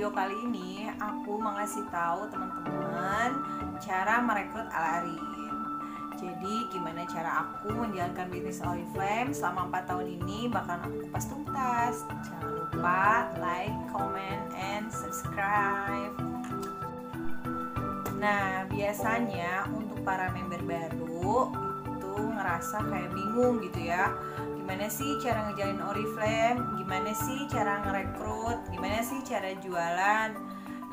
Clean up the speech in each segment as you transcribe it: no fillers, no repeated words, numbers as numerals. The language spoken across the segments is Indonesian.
video kali ini aku mau ngasih tahu teman-teman cara merekrut Alarin. Jadi gimana cara aku menjalankan bisnis Oriflame selama 4 tahun ini bakal aku kupas tuntas. Jangan lupa like, comment, and subscribe. Nah, biasanya untuk para member baru itu ngerasa kayak bingung gitu ya. Gimana sih cara ngejalin Oriflame? Gimana sih cara ngerekrut? Gimana sih cara jualan?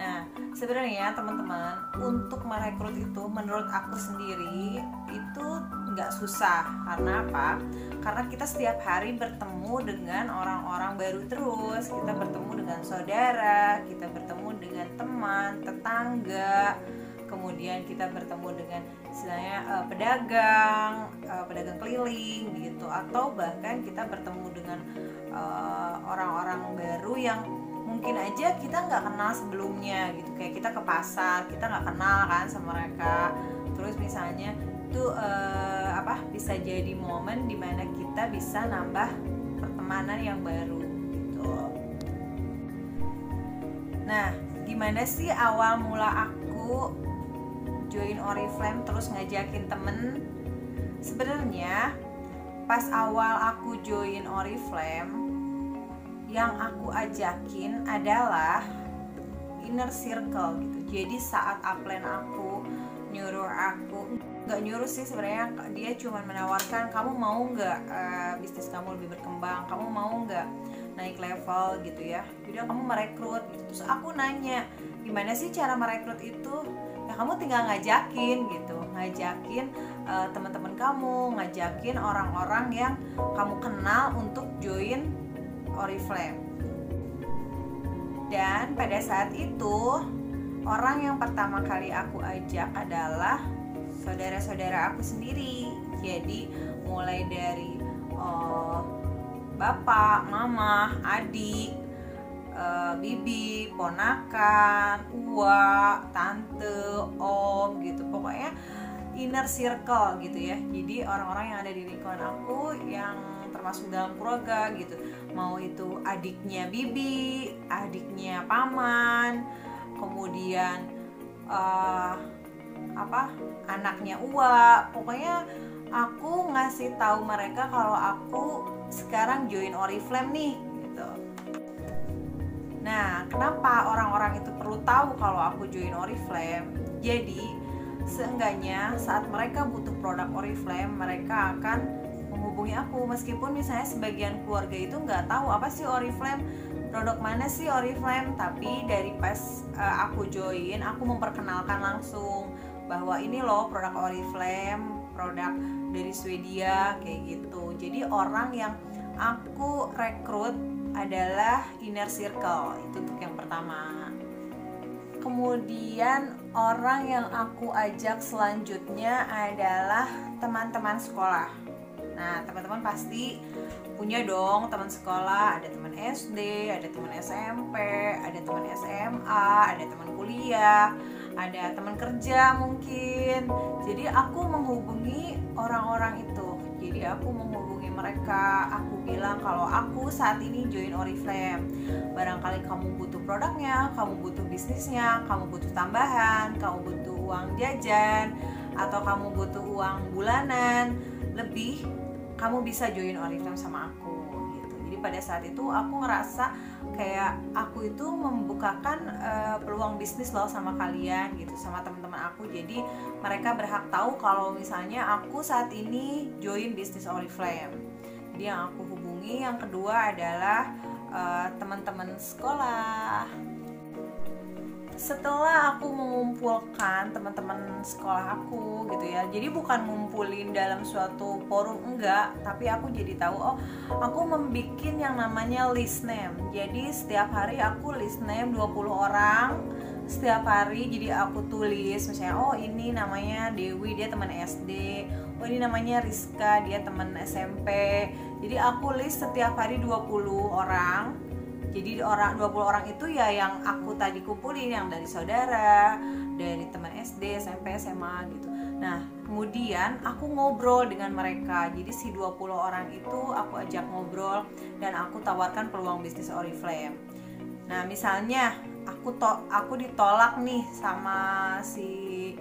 Nah, sebenarnya teman-teman, untuk merekrut itu menurut aku sendiri itu nggak susah. Karena apa? Karena kita setiap hari bertemu dengan orang-orang baru terus. Kita bertemu dengan saudara, kita bertemu dengan teman, tetangga, kemudian kita bertemu dengan istilahnya pedagang keliling gitu, atau bahkan kita bertemu dengan orang-orang baru yang mungkin aja kita nggak kenal sebelumnya gitu. Kayak kita ke pasar, kita nggak kenal kan sama mereka, terus misalnya itu bisa jadi momen dimana kita bisa nambah pertemanan yang baru gitu. Nah, gimana sih awal mula aku join Oriflame terus ngajakin temen? Sebenarnya pas awal aku join Oriflame, yang aku ajakin adalah inner circle gitu. Jadi saat upline aku nyuruh aku, nggak nyuruh sih sebenarnya, dia cuma menawarkan, kamu mau nggak bisnis kamu lebih berkembang, kamu mau nggak naik level gitu ya, jadi kamu merekrut gitu. Terus aku nanya, gimana sih cara merekrut itu? Ya kamu tinggal ngajakin gitu, ngajakin teman-teman kamu, ngajakin orang-orang yang kamu kenal untuk join Oriflame. Dan pada saat itu orang yang pertama kali aku ajak adalah saudara-saudara aku sendiri. Jadi mulai dari bapak, mama, adik, bibi, ponakan, uwa, tante, om gitu. Pokoknya inner circle gitu ya. Jadi orang-orang yang ada di lingkungan aku yang termasuk dalam keluarga gitu. Mau itu adiknya bibi, adiknya paman, kemudian anaknya uwa. Pokoknya aku ngasih tahu mereka kalau aku sekarang join Oriflame nih gitu. Nah, kenapa orang-orang itu perlu tahu kalau aku join Oriflame? Jadi, seenggaknya saat mereka butuh produk Oriflame, mereka akan menghubungi aku. Meskipun misalnya sebagian keluarga itu nggak tahu apa sih Oriflame, produk mana sih Oriflame, tapi dari pas aku join, aku memperkenalkan langsung bahwa ini loh produk Oriflame, produk dari Swedia kayak gitu. Jadi orang yang aku rekrut adalah inner circle, itu untuk yang pertama. Kemudian orang yang aku ajak selanjutnya adalah teman-teman sekolah. Nah, teman-teman pasti punya dong teman sekolah, ada teman SD, ada teman SMP, ada teman SMA, ada teman kuliah, ada teman kerja mungkin. Jadi aku menghubungi orang-orang itu. Jadi aku menghubungi mereka, aku bilang kalau aku saat ini join Oriflame. Barangkali kamu butuh produknya, kamu butuh bisnisnya, kamu butuh tambahan, kamu butuh uang jajan, atau kamu butuh uang bulanan lebih, kamu bisa join Oriflame sama aku gitu. Jadi pada saat itu aku ngerasa kayak aku itu membukakan peluang bisnis loh sama kalian gitu, sama teman-teman aku. Jadi mereka berhak tahu kalau misalnya aku saat ini join bisnis Oriflame. Jadi yang aku hubungi yang kedua adalah teman-teman sekolah. Setelah aku mengumpulkan teman-teman sekolah aku gitu ya, jadi bukan ngumpulin dalam suatu forum, enggak, tapi aku jadi tahu, oh aku membuat yang namanya list name. Jadi setiap hari aku list name 20 orang setiap hari. Jadi aku tulis misalnya, oh ini namanya Dewi, dia teman SD, oh ini namanya Rizka, dia teman SMP. Jadi aku list setiap hari 20 orang. Jadi 20 orang itu ya yang aku tadi kumpulin, yang dari saudara, dari teman SD, SMP, SMA gitu. Nah, kemudian aku ngobrol dengan mereka. Jadi si 20 orang itu aku ajak ngobrol dan aku tawarkan peluang bisnis Oriflame. Nah, misalnya aku ditolak nih sama si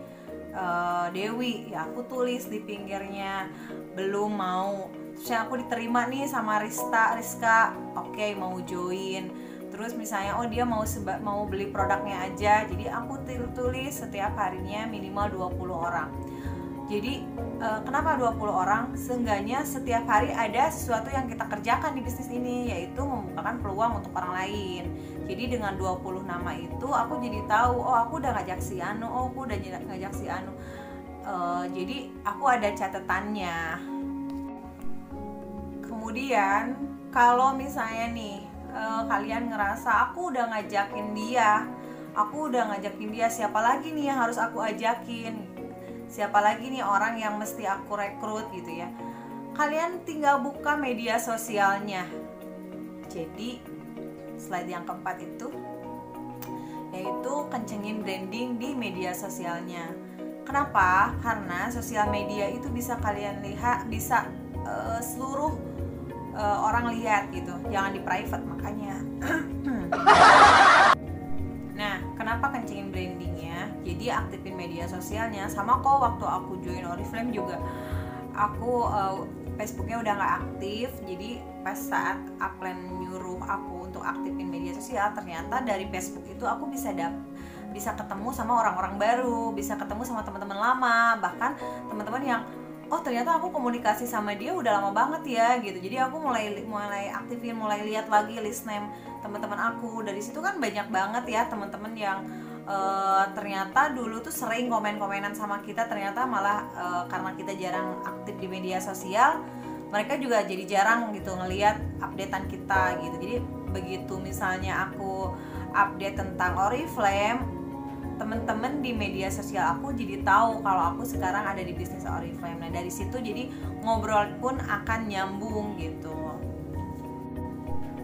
Dewi, ya aku tulis di pinggirnya belum mau. Terus aku diterima nih sama Rizka, oke, mau join. Terus misalnya dia mau beli produknya aja, jadi aku tulis setiap harinya minimal 20 orang. Jadi kenapa 20 orang? Seenggaknya setiap hari ada sesuatu yang kita kerjakan di bisnis ini, yaitu membukakan peluang untuk orang lain. Jadi dengan 20 nama itu aku jadi tahu, oh aku udah ngajak si Anu, oh aku udah ngajak si Anu. Jadi aku ada catatannya. Kemudian kalau misalnya nih kalian ngerasa aku udah ngajakin dia, siapa lagi nih yang harus aku ajakin, siapa lagi nih orang yang mesti aku rekrut gitu ya. Kalian tinggal buka media sosialnya. Jadi slide yang keempat itu yaitu kencengin branding di media sosialnya. Kenapa? Karena sosial media itu bisa kalian lihat, bisa seluruh orang lihat gitu, jangan di private makanya. Nah, kenapa kencengin brandingnya? Jadi aktifin media sosialnya. Sama kok waktu aku join Oriflame juga, aku Facebooknya udah nggak aktif. Jadi pas saat Upline nyuruh aku untuk aktifin media sosial, ternyata dari Facebook itu aku bisa ketemu sama orang-orang baru, bisa ketemu sama teman-teman lama, bahkan teman-teman yang oh ternyata aku komunikasi sama dia udah lama banget ya gitu. Jadi aku mulai aktifin, mulai lihat lagi list name teman-teman aku. Dari situ kan banyak banget ya teman-teman yang ternyata dulu tuh sering komen-komenan sama kita, ternyata malah karena kita jarang aktif di media sosial, mereka juga jadi jarang gitu ngelihat updatean kita gitu. Jadi begitu misalnya aku update tentang Oriflame, temen-temen di media sosial aku jadi tahu kalau aku sekarang ada di bisnis Oriflame. Nah dari situ jadi ngobrol pun akan nyambung gitu.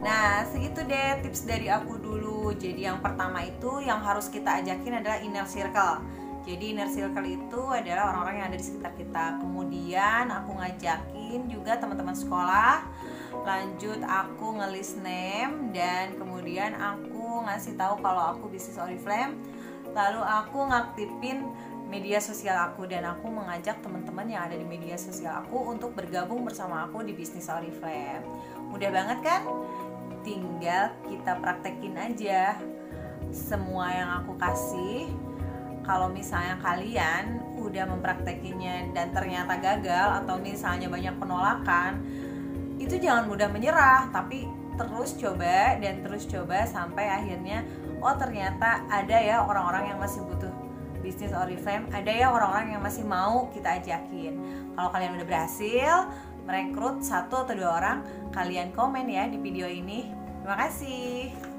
Nah segitu deh tips dari aku dulu. Jadi yang pertama itu yang harus kita ajakin adalah inner circle. Jadi inner circle itu adalah orang-orang yang ada di sekitar kita. Kemudian aku ngajakin juga teman-teman sekolah. Lanjut aku nge-list name, dan kemudian aku ngasih tahu kalau aku bisnis Oriflame. Lalu aku ngaktifin media sosial aku, dan aku mengajak teman-teman yang ada di media sosial aku untuk bergabung bersama aku di bisnis Oriflame. Mudah banget kan? Tinggal kita praktekin aja semua yang aku kasih. Kalau misalnya kalian udah mempraktekinnya dan ternyata gagal, atau misalnya banyak penolakan, itu jangan mudah menyerah, tapi terus coba dan terus coba sampai akhirnya oh ternyata ada ya orang-orang yang masih butuh bisnis Oriflame, ada ya orang-orang yang masih mau kita ajakin. Kalau kalian udah berhasil merekrut 1 atau 2 orang, kalian komen ya di video ini. Terima kasih.